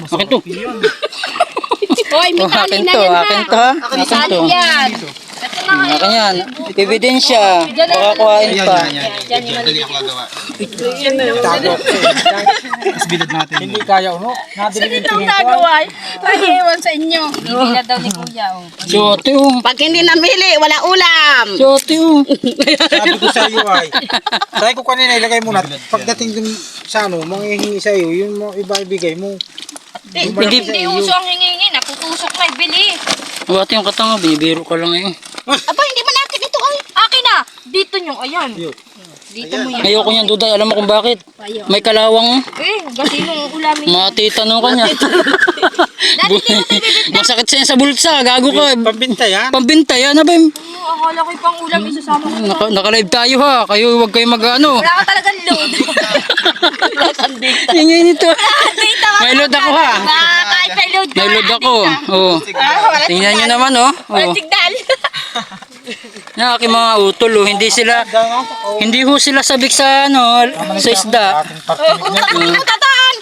Akin to. Hoy, may tali na yan ha. Akin to ha. May tali yan. Akin yan. Ebidensya. Baka kuhain pa. Dali ako gagawa. Hindi kaya uno. Sige itong nagawa. Pahiwan sa inyo. Hindi na daw ni Kuya. Sote oh. Pag hindi namili, wala ulam. Sote oh. Sabi ko sa iyo ay. Sabi ko kanina ilagay mo na. Pagdating dun sa ano, manghihingi sa iyo, yung mga iba ibigay mo. Hindi uso ang hingi-hingi. Naputusok na ibili. Wati yung katanga. Binibiro ka lang eh. Aba, hindi man akin ito ay. Akin na. Dito nyo, ayan. Dito mo yan. Ayoko niyan Duday. Alam mo kung bakit? May kalawang. Gasinong ulamin. Matitanong ka niya. Masakit siya sa bulsa. Gago ka. Pambinta yan. Pambinta yan. Ano ba yung... Akala ko pang ulam isasama ko. Naka-live tayo ha. Kayo huwag kayo mag-ano. Wala ka talagang load. Wala kang data. Ingay nito. Data ka. May load ako ha. Kahit may load ka. May load ako. Oh. Tingnan nyo naman oh. Wala Oh. signal. Yung aking mga utol oh. Hindi ho sila sabik sa ano, sa isda. Tataan.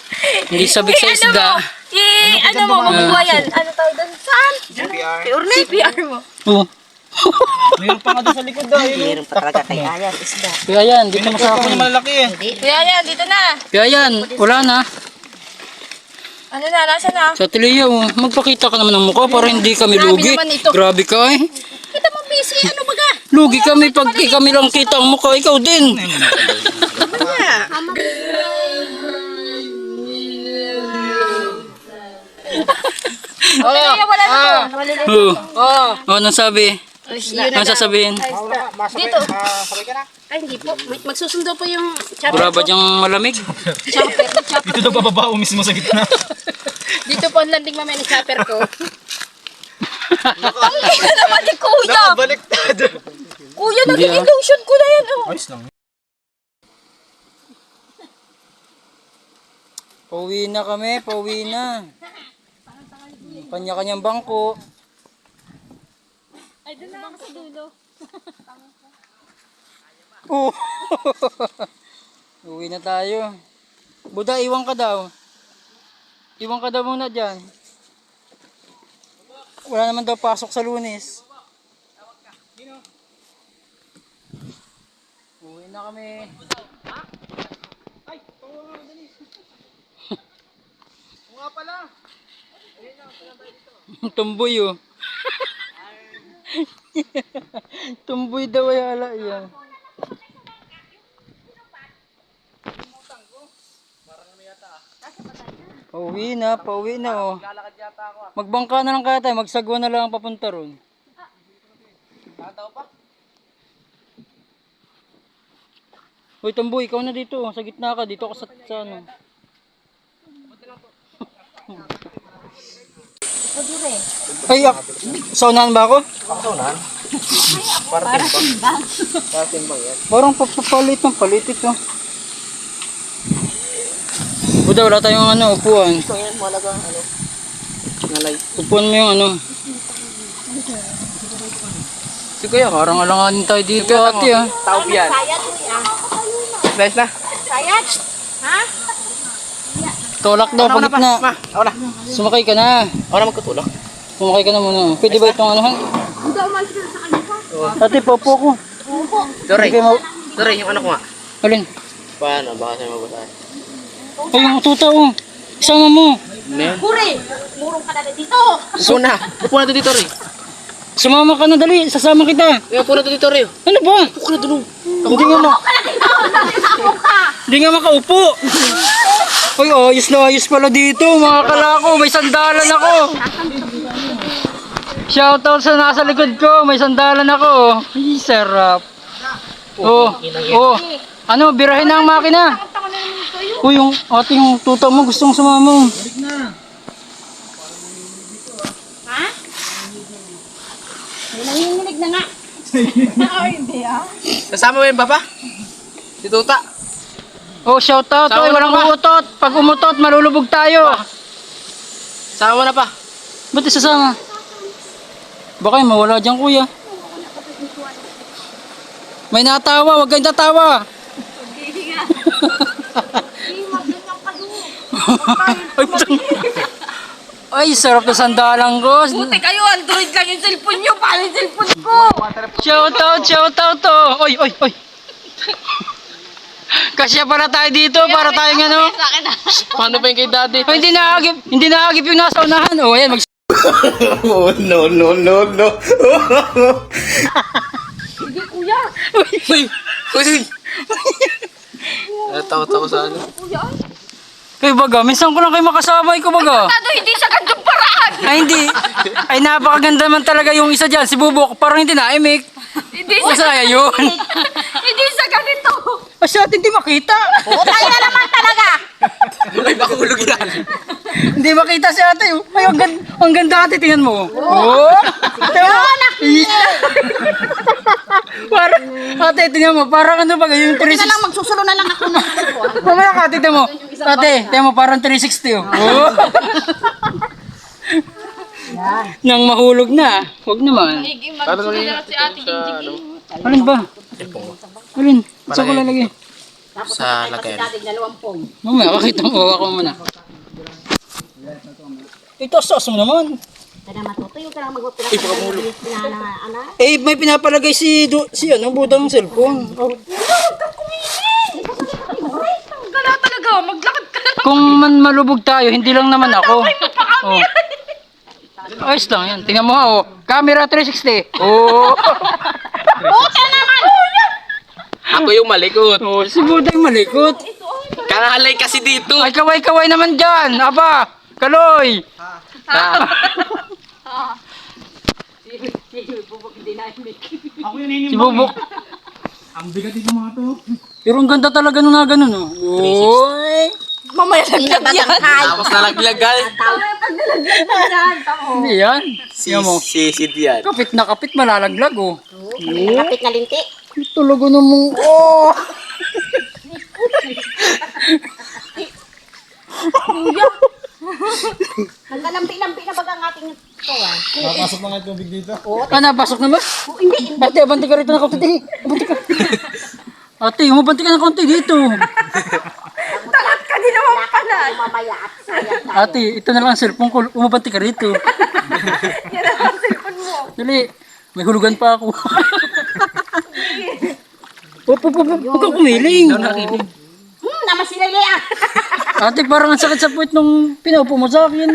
Hindi sabik sa isda. Ano mo, mabubuhay yan. Ano tawag doon? Saan? CPR mo. Oh. Mayroon pa nga doon sa likod daw. Mayroon pa talaga kay Ayas, isda. Kaya yan, dito mo sa akin. Malaki eh. Kuya yan, dito na. Kaya yan, wala na. Ano na, nasa na? Sa Tilia oh. Magpakita ka naman ng mukha para hindi kami Grabe lugi. naman ito. Grabe ka eh. Kita mo busy, ano baga? Lugi kami pag kami lang kita ang mukha. Ikaw din. Wala na to. Oh. Oh, anong sabi? Anong sasabihin? Dito. Ay, hindi po. Magsusundo po yung chopper Wala ba ko. diyang malamig? Chopper. Ito daw bababao mismo sa gitna. Dito po ang landing mamaya ng chopper ko. Ang ina naman ni Kuya. Baliktad. Kuya, naging illusion ko na yan. Oh. Ayos lang. Pauwi na kami, pauwi na. Kanya-kanyang bangko. Ay, doon na ako sa dulo. Oh. Uwi na tayo. Buda, iwan ka daw. Iwan ka daw muna dyan. Wala naman daw pasok sa Lunes. Uwi na kami. Nga pala. Tumboy oh. Tumboy daw ay ala yan. Pauwi na oh. Magbangka na lang kaya tayo, magsagwa na lang ang papunta ron. Hoy Tumboy, ikaw na dito, sa gitna ka, dito ka sa ano. Ay, saunahan ba ako? Saunahan? Parang papalit ng palit ito. Buda, wala tayong ano, upuan. Ito yan, malagang ano. Nalay. Upuan mo yung ano. Si Kuya, parang alanganin tayo dito ate ah. Tao yan. Sayat, Kuya. Best na. Sayat? Ha? Tolak daw, palit na. Ako na. Sumakay ka na. Ako na magkutulak. Sumakay ka na muna. Pwede ba itong ano? Hindi ako malis sa kanila. Ate, popo ko. Doray. Hindi kayo Doray, yung anak ko nga. Alin? Paano? Baka sa'yo mabasahin. Ay, yung tuta oh. Isama mo. Huri! Murong ka na dito! Suna. Upo na dito, Ray. Sumama ka na dali. Sasama kita. Upo na dito, Ray. Ano ba? Upo na dito. Hindi nga Hindi nga makaupo. Ay, ayos na ayos pala dito. Mga kalako, may sandalan ako. Shoutout sa nasa likod ko. May sandalan ako. Ay, sarap. Oh, oh. Ano, birahin na ang makina. Uy, yung ating tuta mo gustong sumama. Ha? May nanginginig na nga. Ay, hindi ah. Kasama mo yung papa? Si Tuta. Oh, shoutout. Oy, walang uutot. Pag umutot, malulubog tayo. Sama mo na pa. Ba't isasama? Baka yung mawala dyan, kuya. May natawa, wag kayong tatawa. Hindi nga. Hindi, wag ganyan kayo. Ay, Ay, sarap na sandalang ko. Buti kayo, Android lang yung cellphone nyo. Paano yung cellphone ko? Shout out to. Oy. Kasya pala tayo dito para tayong ano. Paano pa yung kay daddy? Oh, hindi naagip yung nasa unahan. Oh, ayan, Oh, no, no, no, no. Hindi, kuya. Uy! Natawa-tawa sa ano? Kuya, ay. Kayo baga, minsan ko lang kayo makasama, ikaw baga. Tado, hindi sa gandong paraan. Ay, hindi. Ay, napakaganda naman talaga yung isa dyan, si Bubok. Parang hindi naimik. Hindi sa Masaya yun. Hindi sa ganito. Kasi atin hindi makita. Tayo na naman talaga. Ay, makulog yan! Hindi makita si ate. Oh. Ay, ang ganda ate, tingnan mo. Oh! Parang, ate, tingnan mo. Parang ano ba, yung 360. Magsusulo na lang ako. Mamaya ka, tingnan mo. Ate, tingnan mo, parang 360. Oh. Oh. Nang mahulog na. Huwag naman. Paano na si ate sa ano? Alin ba? Alin? Saan ko lalagay? Sa lagayan. Mamaya, kakita mo. Ako muna. Ito, sauce mo naman. Kada matutuyo ka lang magpapalagay. Eh, may pinapalagay si budang cellphone. Oh. Gala talaga, maglakad ka na. Kung man malubog tayo, hindi lang naman ako. Oh. Ayos lang yan. Tingnan mo ha, oh. Camera 360. Oh. Buta naman. Ako yung malikot. Oh, si Budang malikot. Kangalay kasi dito. Ay, kaway-kaway naman dyan. Aba, kaloy. Ah. Si Bubok. Ang bigat yung mga to. Pero ang ganda talaga nung na ganun, oh. Oy. Mamaya laglag yan. Tapos nalaglagan. Hindi yan. Tingnan mo. Sisid yan. Kapit na kapit, malalaglag, oh. Kapit na linti. Tulugo na mong, oh. Nagkalampi-lampi na baga ang ating kawan. Napasok na nga yung tubig dito. Ah, napasok na ba? Hindi. Ate, abanti ka rito ng konti. Abanti ka. Ate, umabanti ka ng konti dito. Talat ka din naman pala. Mamaya at sayang. Ate, ito na lang ang cellphone ko. Umabanti ka rito. Yan ang cellphone mo. Dali, may hulugan pa ako. Huwag kang kumiling. Naman sila Lea. Ate, parang ang sakit sa puwet nung pinaupo mo sa akin.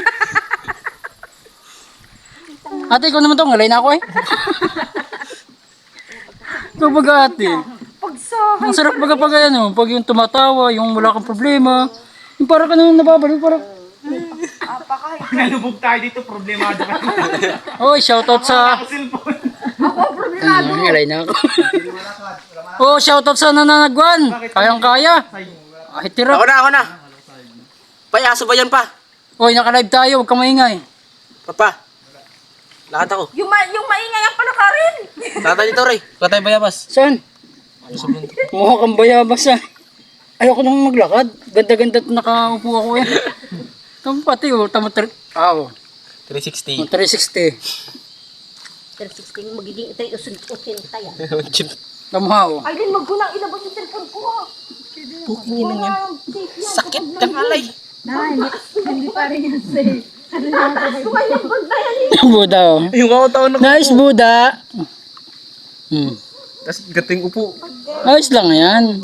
Ate, ikaw naman to. Ngalay na ako eh. Ikaw baga ate. Ang sarap baga pag ano, pag yung tumatawa, yung wala kang problema. Yung parang ka nang nababalik, parang... Nalubog tayo dito, problemado ka. Oy, shoutout sa... Cellphone. Ngalay na ako. Oh, shoutout sa nananagwan. Kayang-kaya. Ay, tirap. Ako na. Payaso ba yan pa? Oy, naka-live tayo. Huwag kang maingay. Papa. Lakad ako. Yung maingay ang palakarin. Tata dito, Ray. Patay bayabas. Saan? Mukha kang bayabas ah. Ayoko nang maglakad. Ganda-ganda at nakaupo ako eh. Tama pati oh. Tama 360. 360. 360 magiging 380 tayo. Tama oh. Ay, din maggunang ilabas yung cellphone ko. Pukin na yan. Sakit kangalay. Hindi pa rin yan safe. Sumayang bantayan eh. Buda oh. Yung ako taon na. Nice Buda. Tapos gating upo. Ayos lang yan.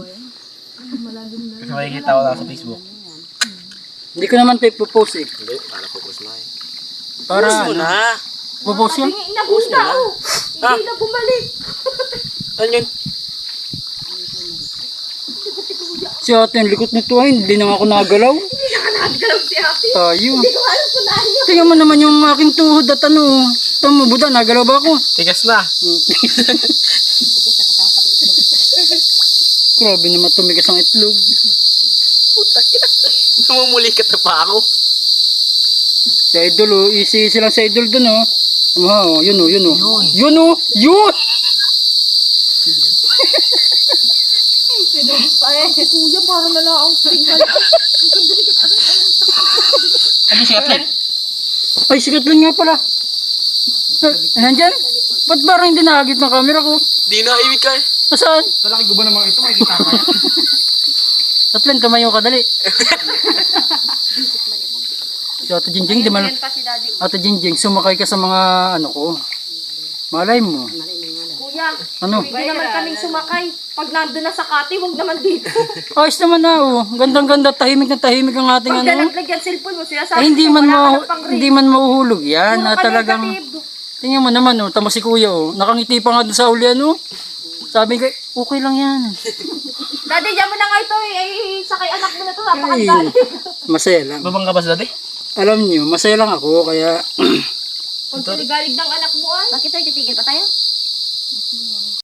Kasi makikita ko lang sa Facebook. Hindi ko naman tayo propose eh. Hindi, para focus na eh. Para Puso ano? na. Propose yan? Inabunda oh. Ah. Hindi na bumalik. Ano yun? Si ate, ang likot nito ay hindi na ako nagalaw. Hindi na nagalaw si ate. Tayo. Hindi ko alam kung naan yun. Tingnan mo naman yung aking tuhod at ano. Tama Buda, nagalaw ba ako? Tigas na. Grabe naman tumigas ang itlog. Namumulikat na pa ako. Sa idol oh, easy lang sa idol dun oh. Wow, yun oh, yun oh. Yun oh, yun! Kuya, parang nala ang signal. Ano si Atlet? Ay, sikat lang nga pala. Nandyan? Ba't parang hindi nakagit ng camera ko? Di na iwit ka eh. Saan? Talaki guba naman ito, makikita ka yan. Tatlan, tumayo ka dali. Si Ate Jingjing, di man... Pa si Daddy. Ate Jingjing, sumakay ka sa mga ano ko. Malay mo. Kuya, Ano? hindi naman kaming sumakay. Pag nandun na sa kati, huwag naman dito. Ayos naman na oh. Gandang-ganda, tahimik na tahimik ang ating Pag ano. nalaglag yan cellphone mo, sinasabi Ay, hindi ko, man wala ka mo ng pang-rate. hindi man mahuhulog yan. Puro Na ka talagang negative. tingnan mo naman oh, tama si Kuya oh. Nakangiti pa nga dun sa uli ano. Sabi ko, okay lang yan. Daddy, diyan mo na nga ito eh. Ay, sakay anak mo na ito. Ay, Napakandali. masaya lang. Babang ka ba dati? Alam niyo, masaya lang ako kaya Pag galig ng anak mo ay. Bakit tayo titigil pa tayo?